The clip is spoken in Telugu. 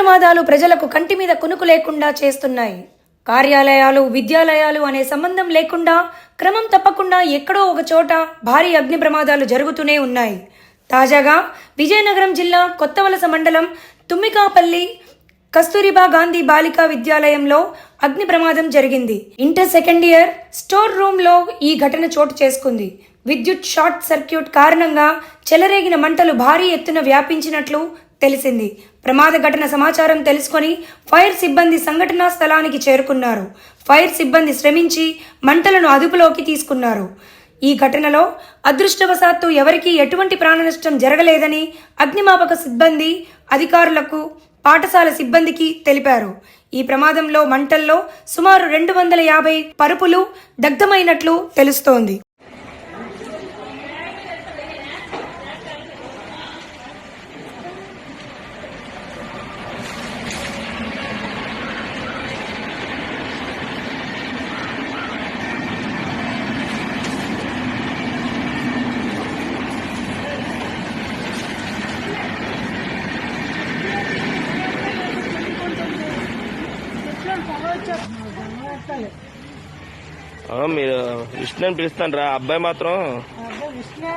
ప్రమాదాలు ప్రజలకు కంటి మీద కునుకు లేకుండా చేస్తున్నాయి. కార్యాలయాలు, విద్యాలయాలు అనే సంబంధం లేకుండా క్రమం తప్పకుండా ఎక్కడో ఒక చోట భారీ అగ్ని ప్రమాదాలు జరుగుతూనే ఉన్నాయి. తాజాగా విజయనగరం జిల్లా కొత్తవలస మండలం తుమ్మికాపల్లి కస్తూరిబా గాంధీ బాలికా విద్యాలయంలో అగ్ని ప్రమాదం జరిగింది. Inter second year store room లో ఈ ఘటన చోటు చేసుకుంది. విద్యుత్ షార్ట్ సర్క్యూట్ కారణంగా చెలరేగిన మంటలు భారీ ఎత్తున వ్యాపించినట్లు తెలిసింది. ప్రమాద ఘటన సమాచారం తెలుసుకొని ఫైర్ సిబ్బంది సంఘటనా స్థలానికి చేరుకున్నారు. ఫైర్ సిబ్బంది శ్రమించి మంటలను అదుపులోకి తీసుకున్నారు. ఈ ఘటనలో అదృష్టవశాత్తు ఎవరికీ ఎటువంటి ప్రాణ నష్టం జరగలేదని అగ్నిమాపక సిబ్బంది అధికారులకు, పాఠశాల సిబ్బందికి తెలిపారు. ఈ ప్రమాదంలో మంటల్లో సుమారు 250 పరుపులు దగ్ధమైనట్లు తెలుస్తోంది. మీరు విష్ణు అని పిలుస్తాను రా, అబ్బాయి మాత్రం విష్ణు